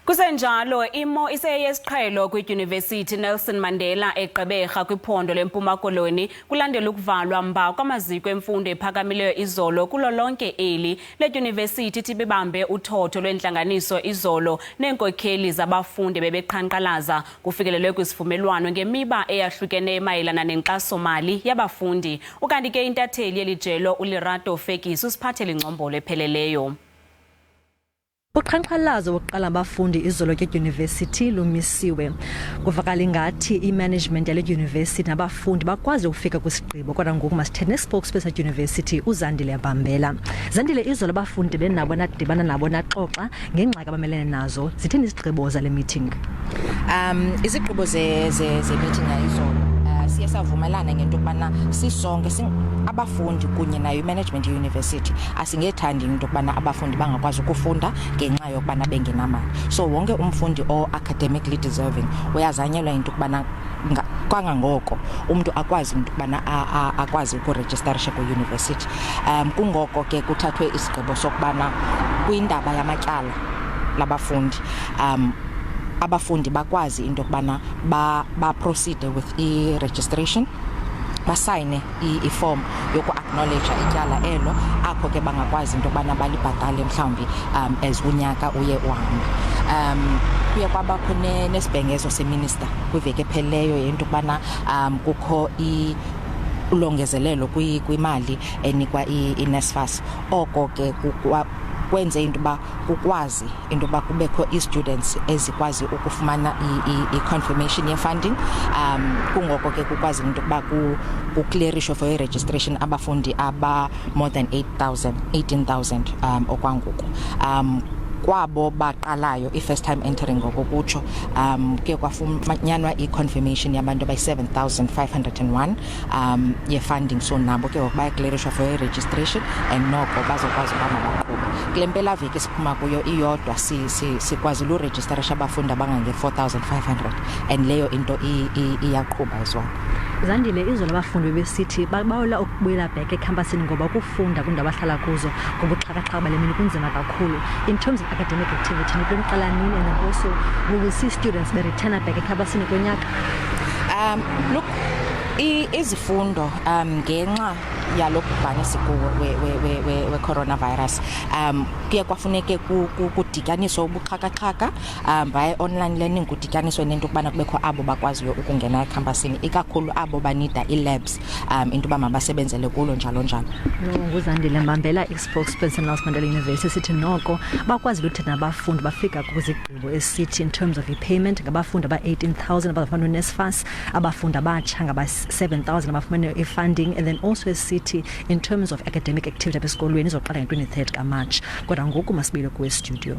Kusenjalo, imo iseyeyesiqhelo kwiDyunivesiti iNelson Mandela eGqeberha kwiphondo leMpuma Koloni kulandela ukuvalwa mba kwamaziko emfundo ephakamileyo izolo kulo lonke eli leDyunivesiti ithi ibibambe uthotho lweentlanganiso izolo neenkokheli zabafundi ebebeqhankqalaza. Kufikelelwe kwisivumelwano ngemiba eyahlukeneyo mayelana nenkxaso-mali yabafundi. Ukanti ke intatheli yelijelo uLerato Fekisi usiphathele ingcombolo epheleleyo. Uqhankqalazo wokuqala abafundi izolo kwiDyunivesiti lumisiwe. Kuvakala ingathi imanagement yale dyunivesithi nabafundi bakwazi ukufika kwisigqibo, kodwa ngoku masithene ne-spokesperson yedyunivesithi uZandile Bambela. Zandile, izolo abafundi benabo nadibana nabo naxoxa ngengxaki abamelene nazo. Zithini izigqibo zale meeting? Izigqibo ze-meeting yayizolo siye savumelana ngento kubana sisonke abafundi kunye nayo imanagement yeuniversity asingethandi into kubana abafundi bangakwazi ukufunda ngenxa yokubana bengenamali. So wonke umfundi academically deserving uyazanyelwa into kubana kangangoko umuntu akwazi into kubana akwazi ukuregisterisha kwiuniversity. Kungoko ke kuthathwe isigqibo sokubana kwindaba yamatyala labafundi abafundi bakwazi into kubana ba proceed with i-registration, basayine i-form yoku acknowledge ityala elo, apho ke bangakwazi into kubana balibhatale mhlawumbi as unyaka uye uhamba. Kuye kwabakho nesibhengezo seminister kwiveki epheleyo yento kubana kukho ulongezelelo kwimali enikwa i-NSFAS. Oko ke kwenze into ba kukwazi into ba kubekho i-students ezikwazi ukufumana i-confirmation ye-funding. Kungoko ke kukwazi into ba ku-clearisho for i-registration abafundi aba more than 18,000 okwangoku. Kwabo baqalayo i-first time entering ngokutsho ke kwafunyanwa i-confirmation yabantu abayi-7,501 ye-funding. So nabo ke bayaclearishwa for i-registration and noko bazokwazi ubana baqhuba. Kule mpelaveki siphuma kuyo iyodwa sikwazile uregisterisha abafundi abangange-4,500 and leyo into iyaqhuba as well. Zandile, izolo abafundi besithi bawela ukubuyela back ekhampasini ngoba ukufunda kwindawo abahlala kuzo ngobuxhakaxhaka bale mini kunzima kakhulu. In terms of academic activity, niqala nini, and also we will see students return back ekhampasini konyaka? Look, izifundo ngenxa yalobhubhane sikuwo we-coronavirus kuye kwafuneke kudityaniswe ubuxhakaxhaka by online learning, kudityaniswe nento kubana kubekho abo bakwaziyo ukungena ekhampasini, ikakhulu abo banida i-labs into ba mabasebenzele kulo njalo njalo. NguZandile Bambela, i-spokesperson Mandela University, sithi noko bakwazi ukuthetha nabafundi bafika kwizigqibo esithi in terms of i-payment ngabafundi aba-18,000 abafana uNSFAS, abafundi abatsha ngaba-7,000 abafumene i-funding, and then also esithi in terms of academic activity esikolweni izoqala nge-23rd kaMarch. Kodwa ngoku masibile kuwe studio.